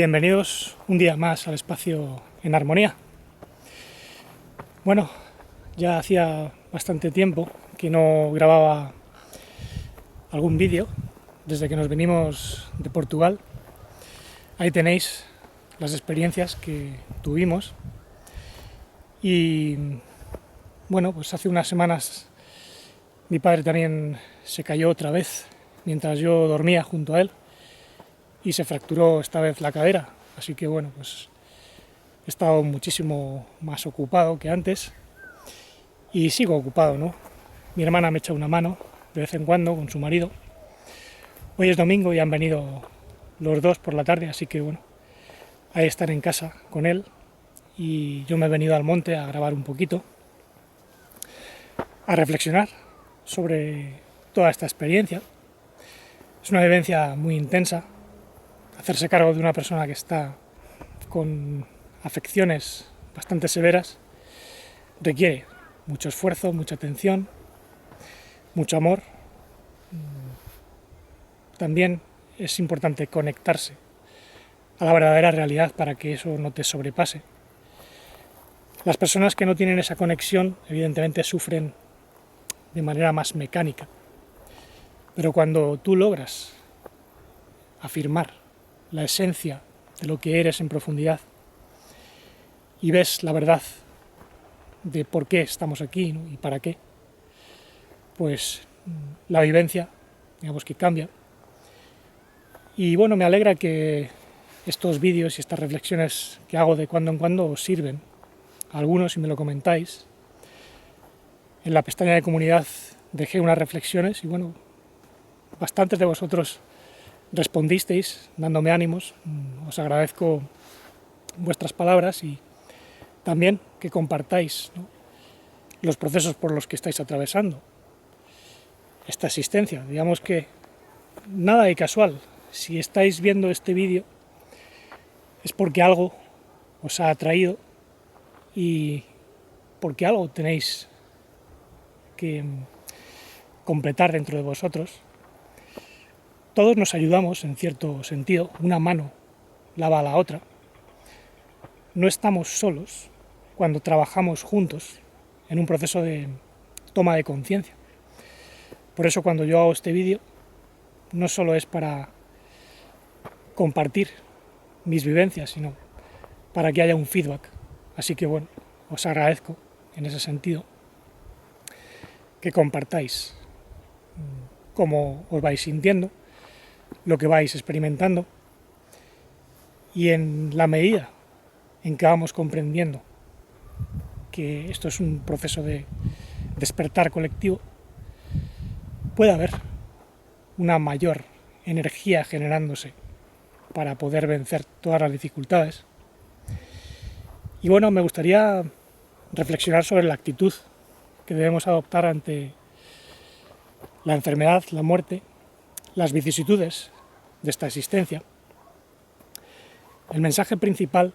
Bienvenidos un día más al espacio en armonía. Bueno, ya hacía bastante tiempo que no grababa algún vídeo desde que nos venimos de Portugal. Ahí tenéis las experiencias que tuvimos y bueno, pues hace unas semanas mi padre también se cayó otra vez mientras yo dormía junto a él y se fracturó esta vez la cadera, así que bueno, pues he estado muchísimo más ocupado que antes y sigo ocupado, ¿no? Mi hermana me echa una mano de vez en cuando con su marido. Hoy es domingo y han venido los dos por la tarde, así que bueno, ahí están en casa con él y yo me he venido al monte a grabar un poquito, a reflexionar sobre toda esta experiencia. Es una vivencia muy intensa. Hacerse cargo de una persona que está con afecciones bastante severas requiere mucho esfuerzo, mucha atención, mucho amor. También es importante conectarse a la verdadera realidad para que eso no te sobrepase. Las personas que no tienen esa conexión evidentemente sufren de manera más mecánica, pero cuando tú logras afirmar la esencia de lo que eres en profundidad y ves la verdad de por qué estamos aquí, ¿no? Y para qué, pues la vivencia, digamos que cambia. Y bueno, me alegra que estos vídeos y estas reflexiones que hago de cuando en cuando os sirven. Algunos, si me lo comentáis, en la pestaña de comunidad dejé unas reflexiones y bueno, bastantes de vosotros respondisteis dándome ánimos. Os agradezco vuestras palabras y también que compartáis, ¿no?, los procesos por los que estáis atravesando esta existencia. Digamos que nada de casual. Si estáis viendo este vídeo es porque algo os ha atraído y porque algo tenéis que completar dentro de vosotros. Todos nos ayudamos, en cierto sentido, una mano lava a la otra. No estamos solos cuando trabajamos juntos en un proceso de toma de conciencia. Por eso cuando yo hago este vídeo, no solo es para compartir mis vivencias, sino para que haya un feedback. Así que bueno, os agradezco en ese sentido que compartáis cómo os vais sintiendo, lo que vais experimentando, y en la medida en que vamos comprendiendo que esto es un proceso de despertar colectivo, puede haber una mayor energía generándose para poder vencer todas las dificultades. Y bueno, me gustaría reflexionar sobre la actitud que debemos adoptar ante la enfermedad, la muerte, las vicisitudes de esta existencia. El mensaje principal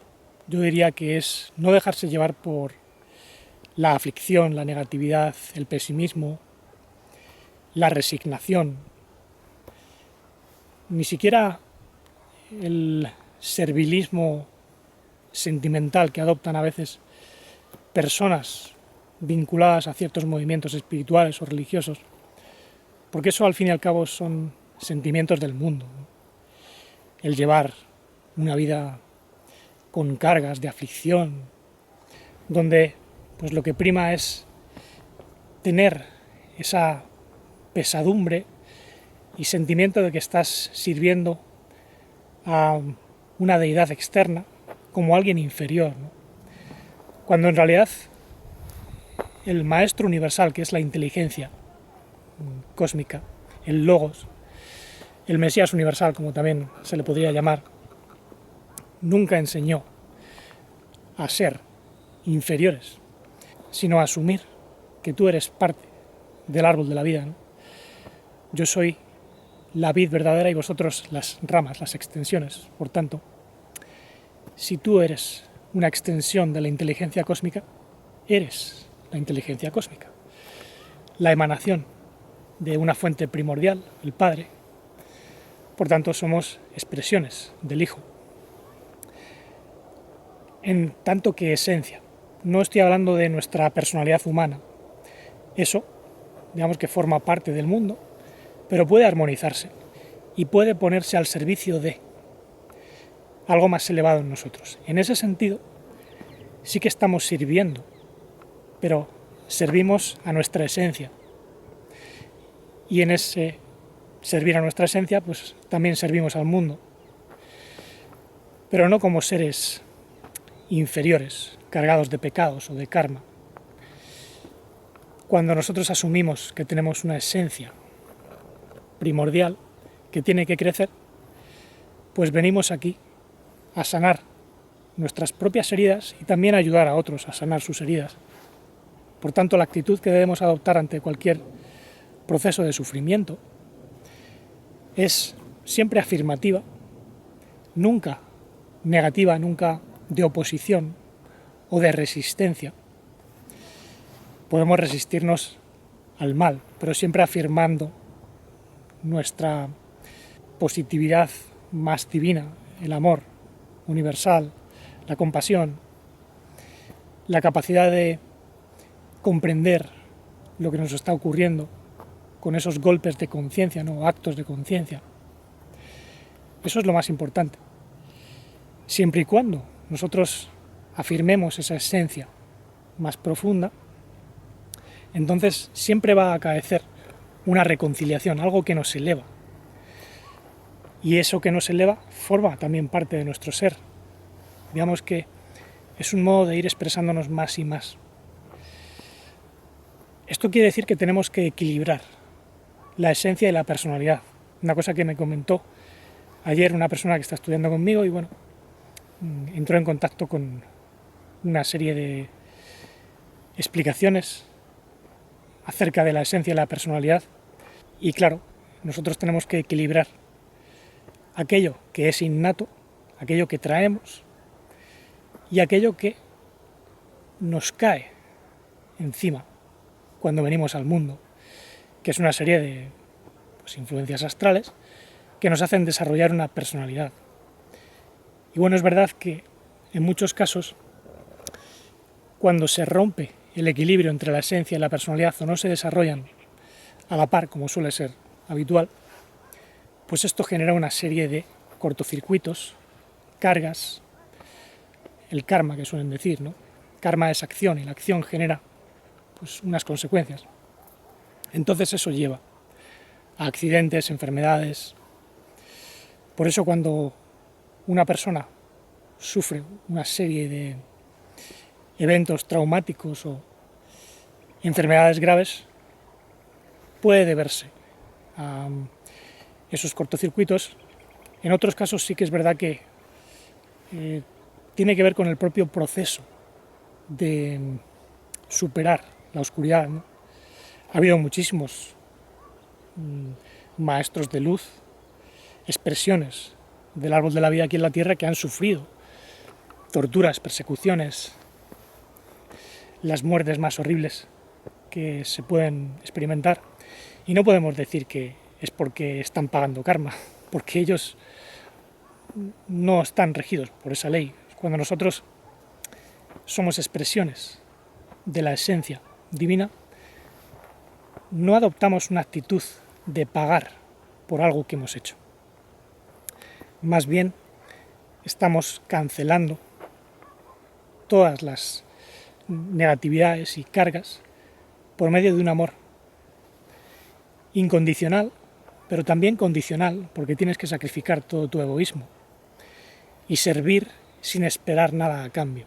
yo diría que es no dejarse llevar por la aflicción, la negatividad, el pesimismo, la resignación, ni siquiera el servilismo sentimental que adoptan a veces personas vinculadas a ciertos movimientos espirituales o religiosos, porque eso al fin y al cabo son sentimientos del mundo, ¿no? El llevar una vida con cargas de aflicción, donde pues lo que prima es tener esa pesadumbre y sentimiento de que estás sirviendo a una deidad externa como alguien inferior, ¿no? Cuando en realidad el maestro universal, que es la inteligencia cósmica, el logos, el Mesías universal, como también se le podría llamar, nunca enseñó a ser inferiores, sino a asumir que tú eres parte del árbol de la vida, ¿no? Yo soy la vid verdadera y vosotros las ramas, las extensiones. Por tanto, si tú eres una extensión de la inteligencia cósmica, eres la inteligencia cósmica, la emanación de una fuente primordial, el Padre. Por tanto, somos expresiones del Hijo. en tanto que esencia. No estoy hablando de nuestra personalidad humana. Eso, digamos que forma parte del mundo, pero puede armonizarse y puede ponerse al servicio de algo más elevado en nosotros. En ese sentido, sí que estamos sirviendo, pero servimos a nuestra esencia. Y en ese servir a nuestra esencia, pues también servimos al mundo. Pero no como seres inferiores, cargados de pecados o de karma. Cuando nosotros asumimos que tenemos una esencia primordial que tiene que crecer, pues venimos aquí a sanar nuestras propias heridas y también a ayudar a otros a sanar sus heridas. Por tanto, la actitud que debemos adoptar ante cualquier proceso de sufrimiento es siempre afirmativa, nunca negativa, nunca de oposición o de resistencia. Podemos resistirnos al mal, pero siempre afirmando nuestra positividad más divina, el amor universal, la compasión, la capacidad de comprender lo que nos está ocurriendo con esos golpes de conciencia, ¿no? Actos de conciencia. Eso es lo más importante. Siempre y cuando nosotros afirmemos esa esencia más profunda, entonces siempre va a acaecer una reconciliación, algo que nos eleva. Y eso que nos eleva forma también parte de nuestro ser. Digamos que es un modo de ir expresándonos más y más. Esto quiere decir que tenemos que equilibrar la esencia y la personalidad. Una cosa que me comentó ayer una persona que está estudiando conmigo y bueno, entró en contacto con una serie de explicaciones acerca de la esencia y la personalidad. Y claro, nosotros tenemos que equilibrar aquello que es innato, aquello que traemos y aquello que nos cae encima cuando venimos al mundo, que es una serie de influencias astrales que nos hacen desarrollar una personalidad. Y bueno, es verdad que en muchos casos, cuando se rompe el equilibrio entre la esencia y la personalidad o no se desarrollan a la par, como suele ser habitual, pues esto genera una serie de cortocircuitos, cargas, el karma que suelen decir, ¿no? Karma es acción y la acción genera pues unas consecuencias. Entonces eso lleva a accidentes, enfermedades. Por eso cuando una persona sufre una serie de eventos traumáticos o enfermedades graves, puede deberse a esos cortocircuitos. En otros casos sí que es verdad que tiene que ver con el propio proceso de superar la oscuridad, ¿no? Ha habido muchísimos maestros de luz, expresiones del árbol de la vida aquí en la Tierra que han sufrido torturas, persecuciones, las muertes más horribles que se pueden experimentar. Y no podemos decir que es porque están pagando karma, porque ellos no están regidos por esa ley. Cuando nosotros somos expresiones de la esencia divina, no adoptamos una actitud de pagar por algo que hemos hecho. Más bien, estamos cancelando todas las negatividades y cargas por medio de un amor incondicional, pero también condicional, porque tienes que sacrificar todo tu egoísmo y servir sin esperar nada a cambio.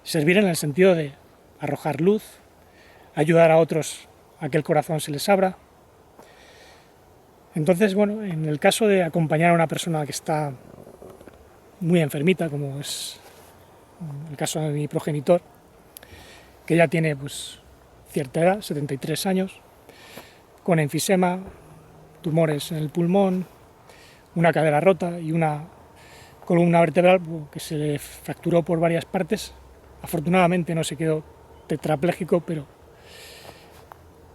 Servir en el sentido de arrojar luz, ayudar a otros a que el corazón se les abra. Entonces, bueno, en el caso de acompañar a una persona que está muy enfermita, como es el caso de mi progenitor, que ya tiene pues cierta edad, 73 años, con enfisema, tumores en el pulmón, una cadera rota y una columna vertebral que se le fracturó por varias partes. Afortunadamente no se quedó tetrapléjico, pero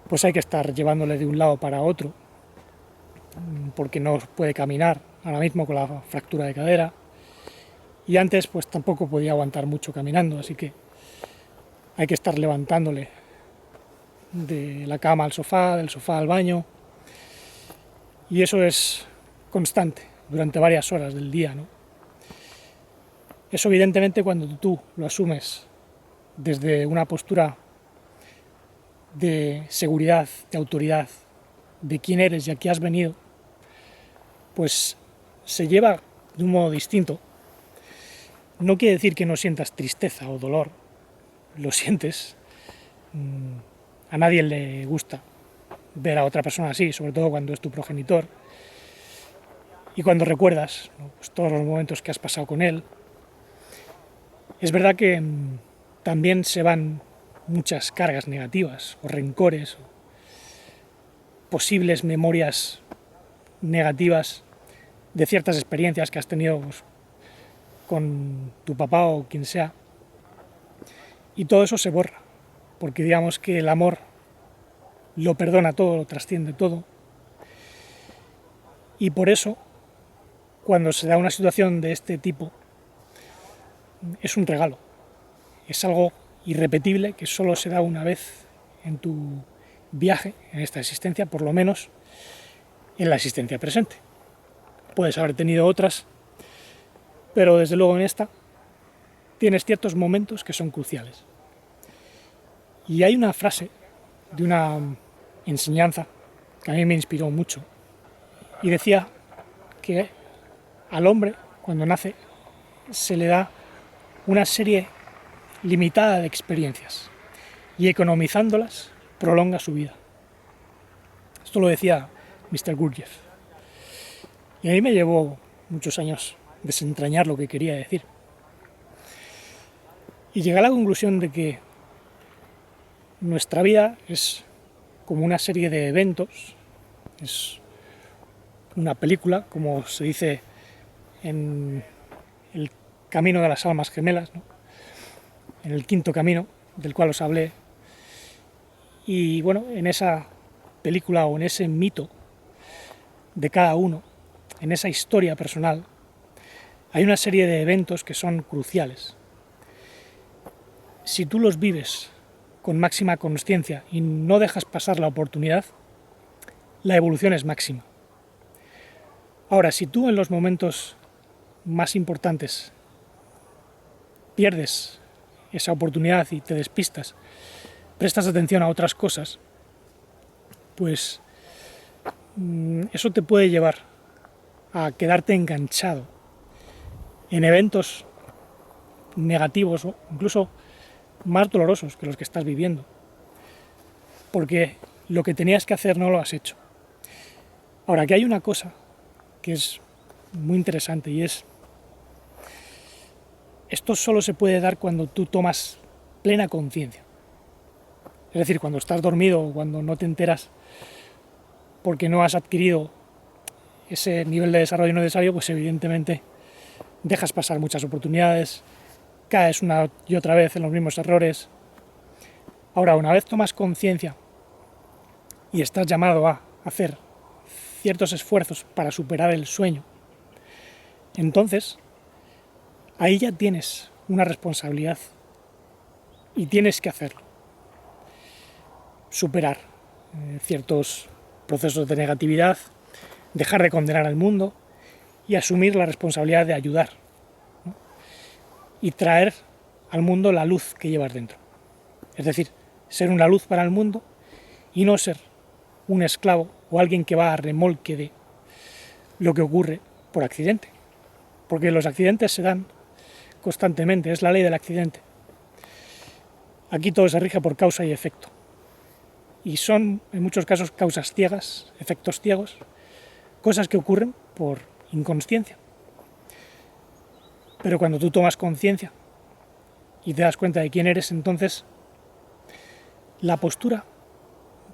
pues hay que estar llevándole de un lado para otro, porque no puede caminar ahora mismo con la fractura de cadera. Y antes pues tampoco podía aguantar mucho caminando, así que hay que estar levantándole de la cama al sofá, del sofá al baño, y eso es constante durante varias horas del día, ¿no? Eso evidentemente cuando tú lo asumes desde una postura de seguridad, de autoridad, de quién eres y a qué has venido, pues se lleva de un modo distinto. No quiere decir que no sientas tristeza o dolor, lo sientes. A nadie le gusta ver a otra persona así, sobre todo cuando es tu progenitor. Y cuando recuerdas, ¿no?, pues todos los momentos que has pasado con él. Es verdad que también se van muchas cargas negativas o rencores, o posibles memorias negativas de ciertas experiencias que has tenido pues, con tu papá o quien sea. Y todo eso se borra, porque digamos que el amor lo perdona todo, lo trasciende todo. Y por eso, cuando se da una situación de este tipo, es un regalo. Es algo irrepetible que solo se da una vez en tu viaje, en esta existencia, por lo menos en la existencia presente. Puedes haber tenido otras, pero desde luego en esta tienes ciertos momentos que son cruciales. Y hay una frase de una enseñanza que a mí me inspiró mucho y decía que al hombre, cuando nace, se le da una serie limitada de experiencias y economizándolas prolonga su vida. Esto lo decía Mr. Gurdjieff. Y a mí me llevó muchos años desentrañar lo que quería decir. Y llegué a la conclusión de que nuestra vida es como una serie de eventos, es una película, como se dice en el camino de las almas gemelas, ¿no?, en el quinto camino, del cual os hablé. Y bueno, en esa película o en ese mito de cada uno, en esa historia personal, hay una serie de eventos que son cruciales. Si tú los vives con máxima consciencia y no dejas pasar la oportunidad, la evolución es máxima. Ahora, si tú en los momentos más importantes pierdes esa oportunidad y te despistas, prestas atención a otras cosas, pues eso te puede llevar a quedarte enganchado en eventos negativos o incluso más dolorosos que los que estás viviendo, porque lo que tenías que hacer no lo has hecho. Ahora, aquí hay una cosa que es muy interesante y es: esto solo se puede dar cuando tú tomas plena conciencia. Es decir, cuando estás dormido o cuando no te enteras porque no has adquirido ese nivel de desarrollo necesario, pues evidentemente dejas pasar muchas oportunidades, caes una y otra vez en los mismos errores. Ahora, una vez tomas conciencia y estás llamado a hacer ciertos esfuerzos para superar el sueño, entonces ahí ya tienes una responsabilidad y tienes que hacerlo. Superar ciertos procesos de negatividad, dejar de condenar al mundo y asumir la responsabilidad de ayudar, ¿no?, y traer al mundo la luz que llevas dentro. Es decir, ser una luz para el mundo y no ser un esclavo o alguien que va a remolque de lo que ocurre por accidente. Porque los accidentes se dan constantemente, es la ley del accidente. Aquí todo se rige por causa y efecto. Y son, en muchos casos, causas ciegas, efectos ciegos, cosas que ocurren por inconsciencia. Pero cuando tú tomas conciencia y te das cuenta de quién eres, entonces la postura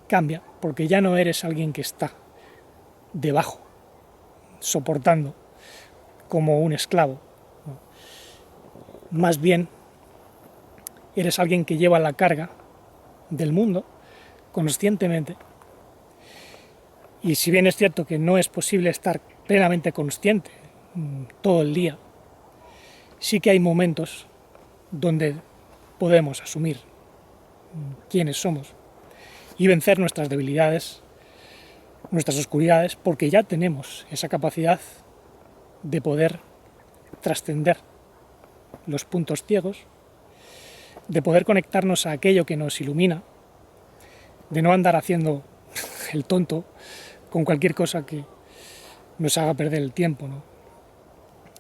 cambia, porque ya no eres alguien que está debajo, soportando como un esclavo, ¿no? Más bien eres alguien que lleva la carga del mundo conscientemente. Y si bien es cierto que no es posible estar plenamente consciente todo el día, sí que hay momentos donde podemos asumir quiénes somos y vencer nuestras debilidades, nuestras oscuridades, porque ya tenemos esa capacidad de poder trascender los puntos ciegos, de poder conectarnos a aquello que nos ilumina, de no andar haciendo el tonto con cualquier cosa que nos haga perder el tiempo, ¿no?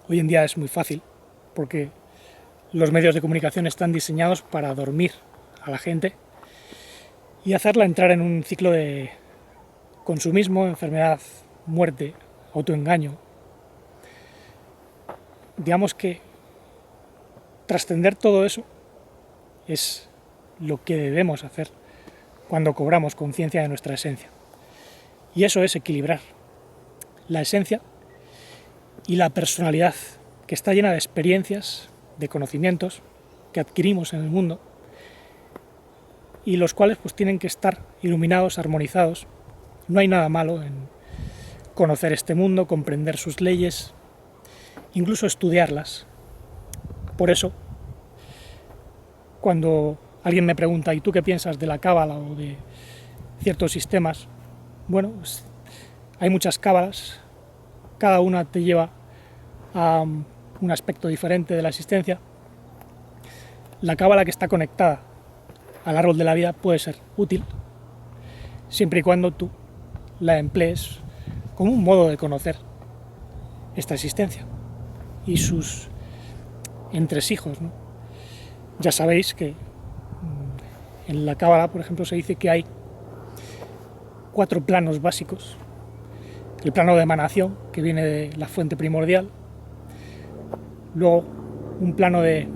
Hoy en día es muy fácil, porque los medios de comunicación están diseñados para dormir a la gente y hacerla entrar en un ciclo de consumismo, enfermedad, muerte, autoengaño. Digamos que trascender todo eso es lo que debemos hacer cuando cobramos conciencia de nuestra esencia. Y eso es equilibrar la esencia y la personalidad, que está llena de experiencias, de conocimientos que adquirimos en el mundo y los cuales pues tienen que estar iluminados, armonizados. No hay nada malo en conocer este mundo, comprender sus leyes, incluso estudiarlas. Por eso, cuando alguien me pregunta ¿y tú qué piensas de la cábala o de ciertos sistemas? Bueno, pues hay muchas cábalas, cada una te lleva a un aspecto diferente de la existencia. La cábala que está conectada al árbol de la vida puede ser útil, siempre y cuando tú la emplees como un modo de conocer esta existencia y sus entresijos, ¿no? Ya sabéis que en la cábala, por ejemplo, se dice que hay 4 planos básicos. El plano de emanación, que viene de la fuente primordial, luego un plano de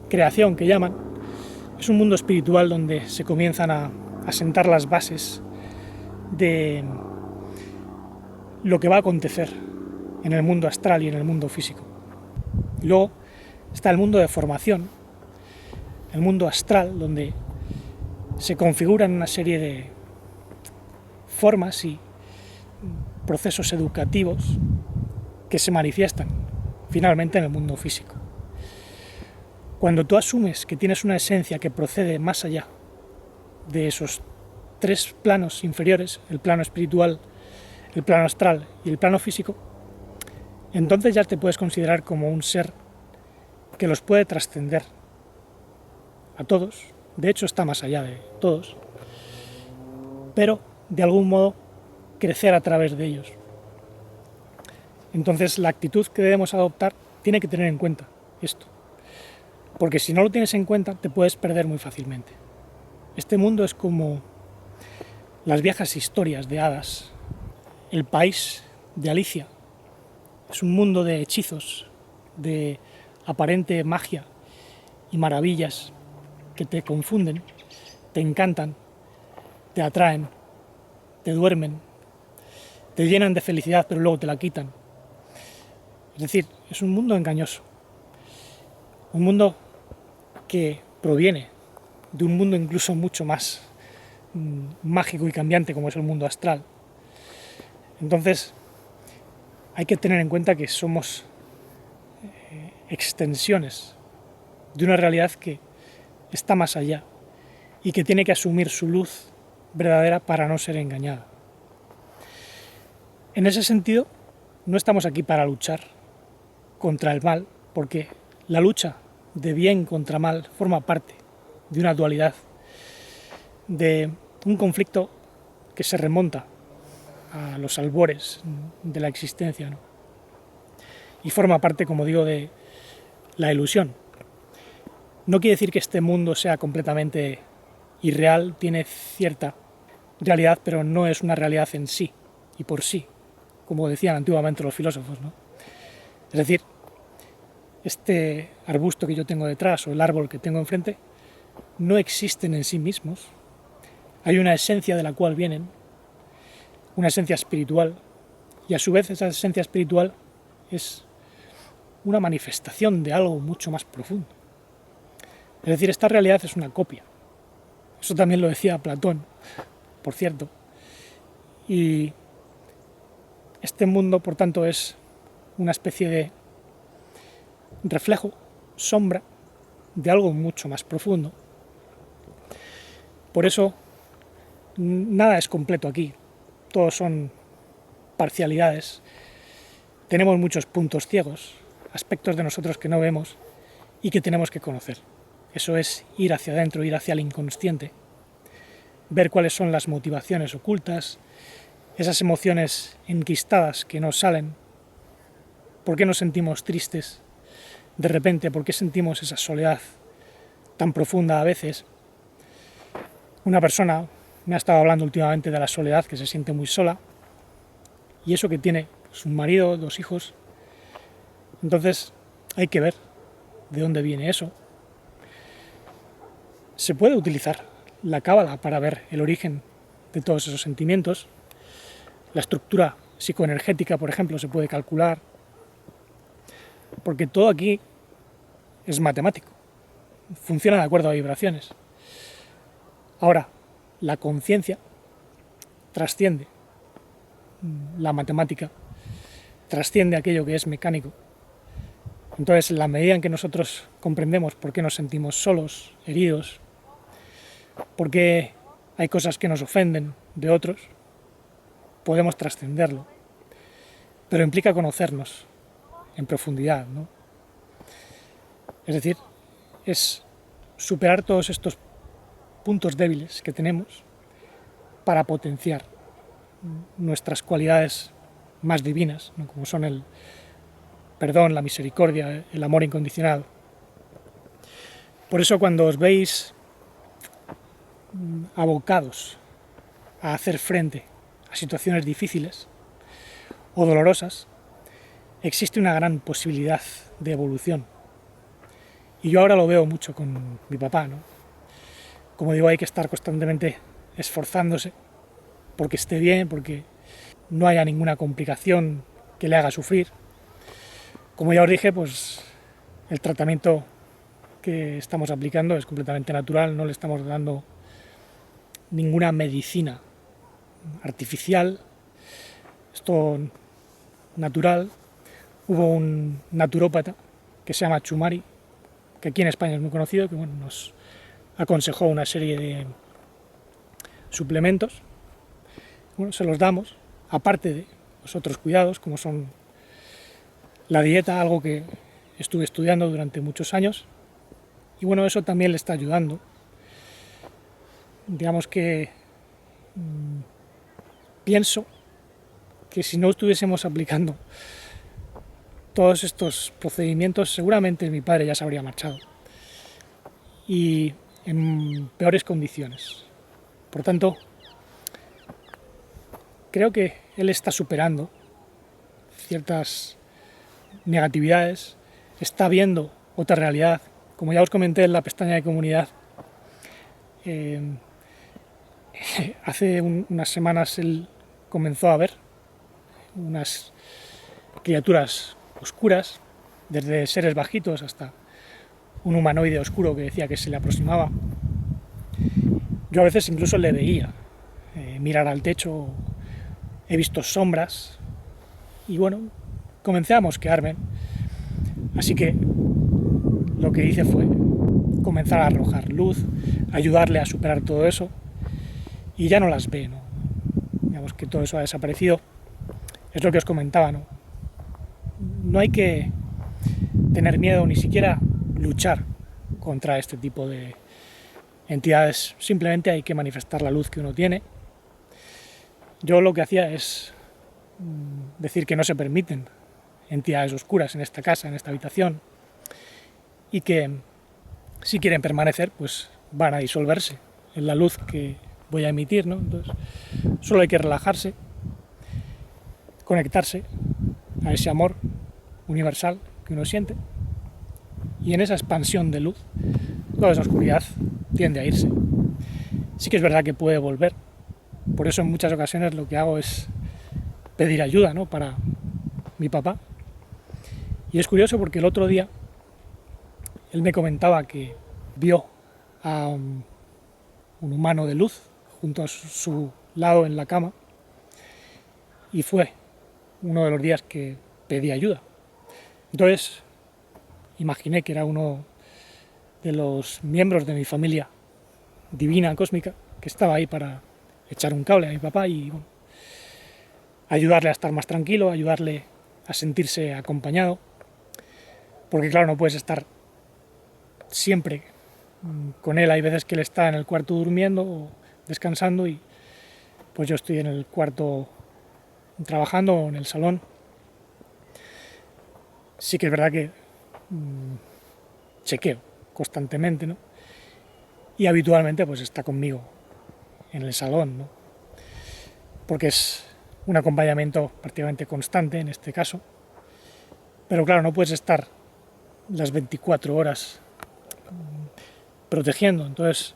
creación que llaman, es un mundo espiritual donde se comienzan a sentar las bases de lo que va a acontecer en el mundo astral y en el mundo físico. Y luego está el mundo de formación, el mundo astral, donde se configuran una serie de formas y procesos educativos que se manifiestan finalmente en el mundo físico. Cuando tú asumes que tienes una esencia que procede más allá de esos 3 planos inferiores, el plano espiritual, el plano astral y el plano físico, entonces ya te puedes considerar como un ser que los puede trascender a todos, de hecho está más allá de todos, pero de algún modo crecer a través de ellos. Entonces la actitud que debemos adoptar tiene que tener en cuenta esto, porque si no lo tienes en cuenta te puedes perder muy fácilmente. Este mundo es como las viejas historias de hadas, el país de Alicia. Es un mundo de hechizos, de aparente magia y maravillas que te confunden, te encantan, te atraen, te duermen, te llenan de felicidad pero luego te la quitan. Es decir, es un mundo engañoso, un mundo que proviene de un mundo incluso mucho más mágico y cambiante como es el mundo astral. Entonces, hay que tener en cuenta que somos extensiones de una realidad que está más allá y que tiene que asumir su luz verdadera para no ser engañada. En ese sentido, no estamos aquí para luchar contra el mal, porque la lucha de bien contra mal forma parte de una dualidad, de un conflicto que se remonta a los albores de la existencia, ¿no? Y forma parte, como digo, de la ilusión. No quiere decir que este mundo sea completamente irreal, tiene cierta realidad, pero no es una realidad en sí y por sí, como decían antiguamente los filósofos, ¿no? Es decir, este arbusto que yo tengo detrás o el árbol que tengo enfrente no existen en sí mismos. Hay una esencia de la cual vienen, una esencia espiritual, y a su vez esa esencia espiritual es una manifestación de algo mucho más profundo. Es decir, esta realidad es una copia. Eso también lo decía Platón, por cierto. Y este mundo, por tanto, es una especie de reflejo, sombra de algo mucho más profundo. Por eso nada es completo aquí, todos son parcialidades, tenemos muchos puntos ciegos, aspectos de nosotros que no vemos y que tenemos que conocer. Eso es ir hacia adentro, ir hacia el inconsciente, ver cuáles son las motivaciones ocultas, esas emociones enquistadas que nos salen, por qué nos sentimos tristes de repente, por qué sentimos esa soledad tan profunda a veces. Una persona me ha estado hablando últimamente de la soledad, que se siente muy sola, y eso que tiene pues, un marido, 2 hijos. Entonces hay que ver de dónde viene eso. Se puede utilizar la cábala para ver el origen de todos esos sentimientos. La estructura psicoenergética, por ejemplo, se puede calcular, porque todo aquí es matemático, funciona de acuerdo a vibraciones. Ahora, la conciencia trasciende la matemática, trasciende aquello que es mecánico. Entonces, en la medida en que nosotros comprendemos por qué nos sentimos solos, heridos, por qué hay cosas que nos ofenden de otros, podemos trascenderlo. Pero implica conocernos en profundidad, ¿no? Es decir, es superar todos estos puntos débiles que tenemos para potenciar nuestras cualidades más divinas, ¿no? Como son el perdón, la misericordia, el amor incondicional. Por eso cuando os veis abocados a hacer frente a situaciones difíciles o dolorosas, existe una gran posibilidad de evolución. Y yo ahora lo veo mucho con mi papá, ¿no? Como digo, hay que estar constantemente esforzándose porque esté bien, porque no haya ninguna complicación que le haga sufrir. Como ya os dije, pues el tratamiento que estamos aplicando es completamente natural, no le estamos dando ninguna medicina artificial, es todo natural. Hubo un naturópata que se llama Chumari, que aquí en España es muy conocido, que bueno, nos aconsejó una serie de suplementos. Bueno, se los damos, aparte de los otros cuidados, como son la dieta, algo que estuve estudiando durante muchos años, y bueno, eso también le está ayudando. Digamos que pienso que si no estuviésemos aplicando todos estos procedimientos, seguramente mi padre ya se habría marchado y en peores condiciones. Por tanto, creo que él está superando ciertas negatividades, está viendo otra realidad. Como ya os comenté en la pestaña de comunidad, hace unas semanas él comenzó a ver unas criaturas oscuras, desde seres bajitos hasta un humanoide oscuro que decía que se le aproximaba. Yo a veces incluso le veía mirar al techo, he visto sombras y bueno, comencé a mosquearme. Así que lo que hice fue comenzar a arrojar luz, ayudarle a superar todo eso y ya no las ve, ¿no? Digamos que todo eso ha desaparecido. Es lo que os comentaba, ¿no? No hay que tener miedo, ni siquiera luchar contra este tipo de entidades, simplemente hay que manifestar la luz que uno tiene. Yo lo que hacía es decir que no se permiten entidades oscuras en esta casa, en esta habitación, y que si quieren permanecer, pues van a disolverse en la luz que voy a emitir, ¿no? Entonces, solo hay que relajarse, conectarse a ese amor universal que uno siente, y en esa expansión de luz, toda esa oscuridad tiende a irse. Sí que es verdad que puede volver, por eso en muchas ocasiones lo que hago es pedir ayuda, ¿no? Para mi papá. Y es curioso porque el otro día él me comentaba que vio a un humano de luz junto a su lado en la cama y fue uno de los días que pedí ayuda. Entonces imaginé que era uno de los miembros de mi familia divina, cósmica, que estaba ahí para echar un cable a mi papá y bueno, ayudarle a estar más tranquilo, ayudarle a sentirse acompañado, porque claro, no puedes estar siempre con él. Hay veces que él está en el cuarto durmiendo o descansando y pues yo estoy en el cuarto trabajando o en el salón. Sí que es verdad que chequeo constantemente, ¿no? Y habitualmente pues está conmigo en el salón, ¿no? Porque es un acompañamiento prácticamente constante en este caso. Pero claro, no puedes estar las 24 horas protegiendo. Entonces,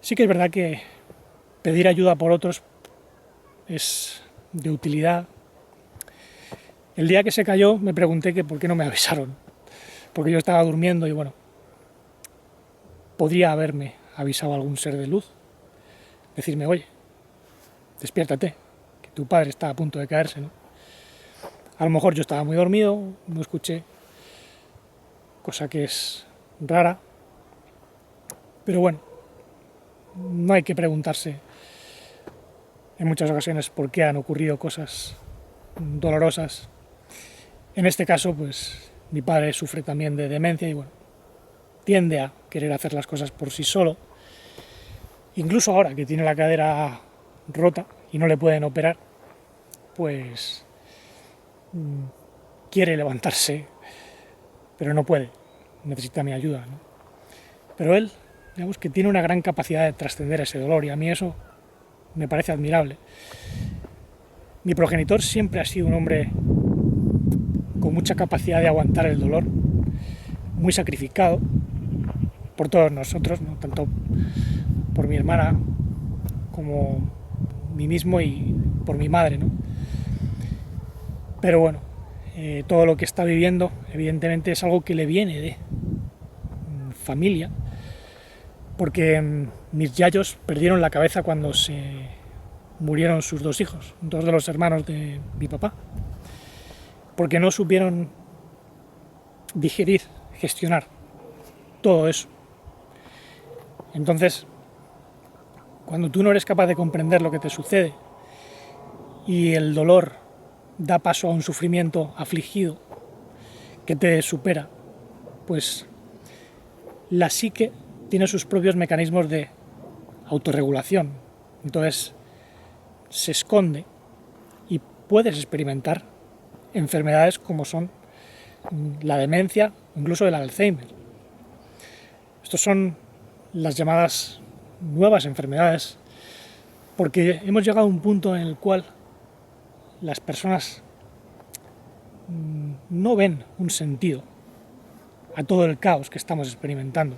sí que es verdad que pedir ayuda por otros es de utilidad. El día que se cayó me pregunté que por qué no me avisaron, porque yo estaba durmiendo y bueno, podría haberme avisado algún ser de luz, decirme, oye, despiértate, que tu padre está a punto de caerse, ¿no? A lo mejor yo estaba muy dormido, no escuché, cosa que es rara, pero bueno, no hay que preguntarse en muchas ocasiones por qué han ocurrido cosas dolorosas. En este caso, pues mi padre sufre también de demencia y bueno, tiende a querer hacer las cosas por sí solo. Incluso ahora que tiene la cadera rota y no le pueden operar, pues quiere levantarse, pero no puede, necesita mi ayuda, ¿no? Pero él, digamos que tiene una gran capacidad de trascender ese dolor y a mí eso me parece admirable. Mi progenitor siempre ha sido un hombre con mucha capacidad de aguantar el dolor, muy sacrificado por todos nosotros, ¿no? Tanto por mi hermana como mí mismo y por mi madre, ¿no? Pero bueno, todo lo que está viviendo evidentemente es algo que le viene de familia, porque mis yayos perdieron la cabeza cuando se murieron sus dos hijos, dos de los hermanos de mi papá, porque no supieron digerir, gestionar todo eso. Entonces, cuando tú no eres capaz de comprender lo que te sucede y el dolor da paso a un sufrimiento afligido que te supera, pues la psique tiene sus propios mecanismos de autorregulación. Entonces se esconde y puedes experimentar enfermedades como son la demencia, incluso el Alzheimer. Estos son las llamadas nuevas enfermedades, porque hemos llegado a un punto en el cual las personas no ven un sentido a todo el caos que estamos experimentando.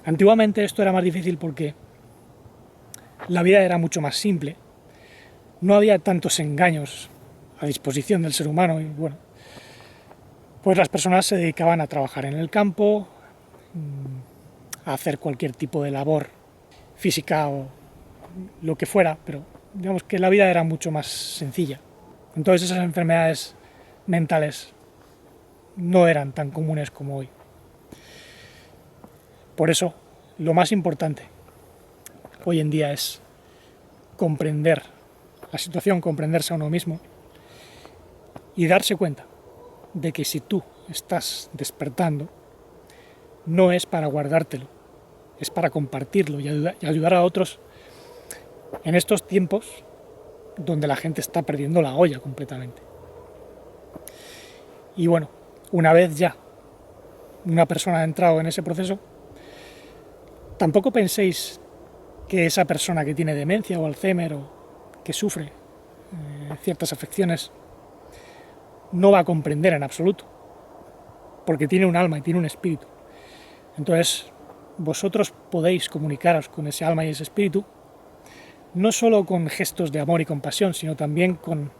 Antiguamente esto era más difícil porque la vida era mucho más simple, no había tantos engaños a disposición del ser humano y bueno, pues las personas se dedicaban a trabajar en el campo, a hacer cualquier tipo de labor física o lo que fuera, pero digamos que la vida era mucho más sencilla. Entonces esas enfermedades mentales no eran tan comunes como hoy. Por eso, lo más importante hoy en día es comprender la situación, comprenderse a uno mismo y darse cuenta de que si tú estás despertando, no es para guardártelo, es para compartirlo y ayudar a otros en estos tiempos donde la gente está perdiendo la olla completamente. Y bueno, una vez ya una persona ha entrado en ese proceso, tampoco penséis que esa persona que tiene demencia o Alzheimer o que sufre ciertas afecciones no va a comprender en absoluto, porque tiene un alma y tiene un espíritu. Entonces, vosotros podéis comunicaros con ese alma y ese espíritu, no solo con gestos de amor y compasión, sino también con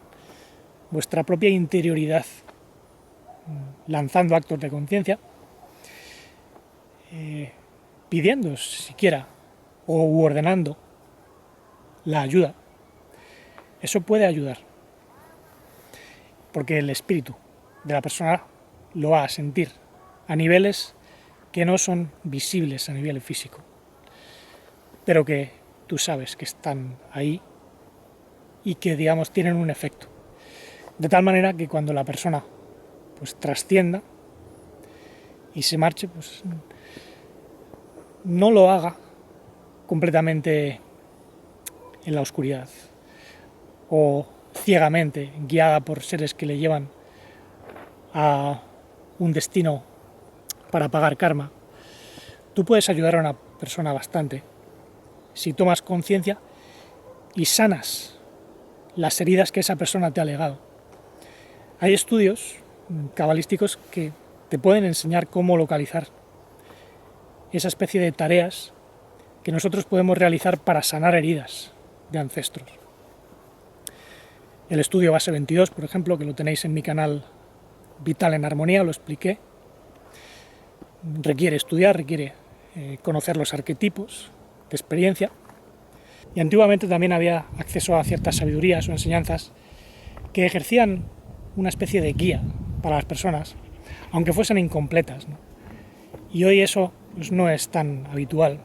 vuestra propia interioridad, lanzando actos de conciencia, pidiendo siquiera o ordenando la ayuda. Eso puede ayudar, porque el espíritu de la persona lo va a sentir a niveles que no son visibles a nivel físico, pero que tú sabes que están ahí y que, digamos, tienen un efecto. De tal manera que cuando la persona pues trascienda y se marche, pues no lo haga completamente en la oscuridad o ciegamente guiada por seres que le llevan a un destino para pagar karma. Tú puedes ayudar a una persona bastante si tomas conciencia y sanas las heridas que esa persona te ha legado. Hay estudios cabalísticos que te pueden enseñar cómo localizar esa especie de tareas que nosotros podemos realizar para sanar heridas de ancestros. El estudio base 22, por ejemplo, que lo tenéis en mi canal Vital en Armonía, lo expliqué, requiere estudiar, requiere conocer los arquetipos de experiencia, y antiguamente también había acceso a ciertas sabidurías o enseñanzas que ejercían una especie de guía para las personas, aunque fuesen incompletas, ¿no? Y hoy eso pues, no es tan habitual.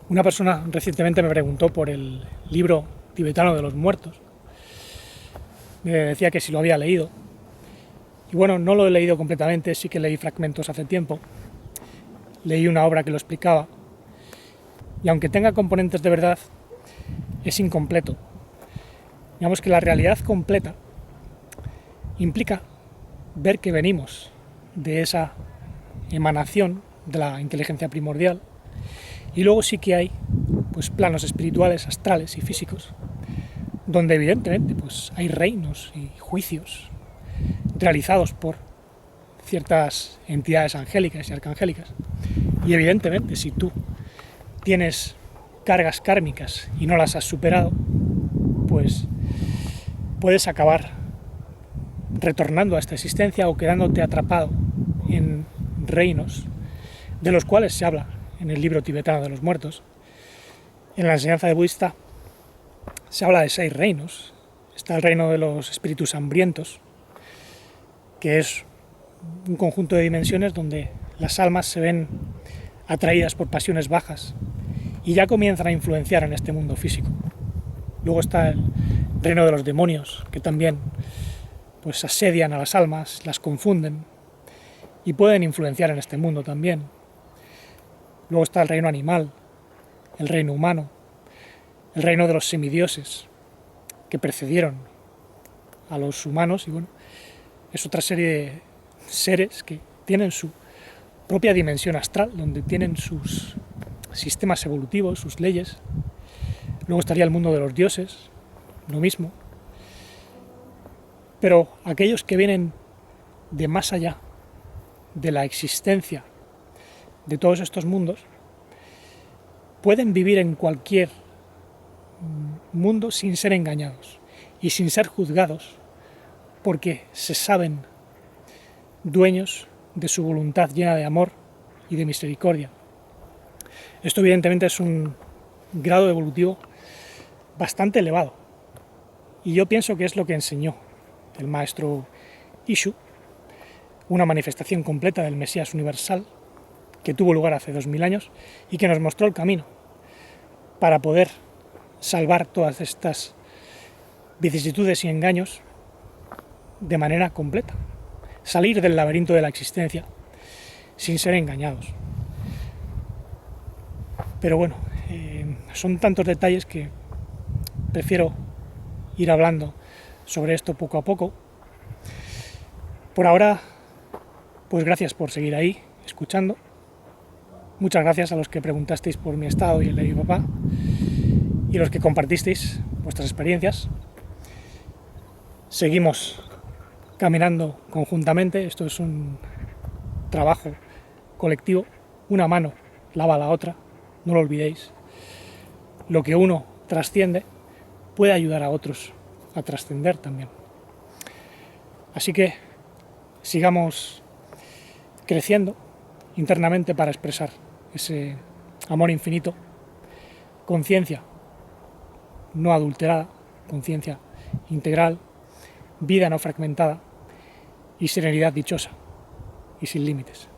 Una persona recientemente me preguntó por el libro tibetano de los muertos. Me decía que si lo había leído. Y bueno, no lo he leído completamente, sí que leí fragmentos hace tiempo. Leí una obra que lo explicaba. Y aunque tenga componentes de verdad, es incompleto. Digamos que la realidad completa implica ver que venimos de esa emanación de la inteligencia primordial, y luego sí que hay pues planos espirituales, astrales y físicos, donde evidentemente pues hay reinos y juicios realizados por ciertas entidades angélicas y arcangélicas, y evidentemente si tú tienes cargas kármicas y no las has superado, pues puedes acabar retornando a esta existencia o quedándote atrapado en reinos de los cuales se habla en el libro tibetano de los muertos. En la enseñanza de budista se habla de 6 reinos. Está el reino de los espíritus hambrientos, que es un conjunto de dimensiones donde las almas se ven atraídas por pasiones bajas y ya comienzan a influenciar en este mundo físico. Luego está el reino de los demonios, que también pues asedian a las almas, las confunden y pueden influenciar en este mundo también. Luego está el reino animal, el reino humano, el reino de los semidioses, que precedieron a los humanos, y bueno, es otra serie de seres que tienen su propia dimensión astral, donde tienen sus sistemas evolutivos, sus leyes. Luego estaría el mundo de los dioses, lo mismo. Pero aquellos que vienen de más allá de la existencia de todos estos mundos pueden vivir en cualquier mundo sin ser engañados y sin ser juzgados, porque se saben dueños de su voluntad llena de amor y de misericordia. Esto evidentemente es un grado evolutivo bastante elevado, y yo pienso que es lo que enseñó el maestro Ishu, una manifestación completa del Mesías universal que tuvo lugar hace 2000 años y que nos mostró el camino para poder salvar todas estas vicisitudes y engaños de manera completa, salir del laberinto de la existencia sin ser engañados. Pero bueno, son tantos detalles que prefiero ir hablando sobre esto poco a poco. Por ahora, pues gracias por seguir ahí, escuchando. Muchas gracias a los que preguntasteis por mi estado y el de mi papá, y los que compartisteis vuestras experiencias. Seguimos caminando conjuntamente, esto es un trabajo colectivo, una mano lava a la otra, no lo olvidéis. Lo que uno trasciende puede ayudar a otros a trascender también. Así que sigamos creciendo internamente para expresar ese amor infinito, conciencia no adulterada, conciencia integral, vida no fragmentada, y serenidad dichosa y sin límites.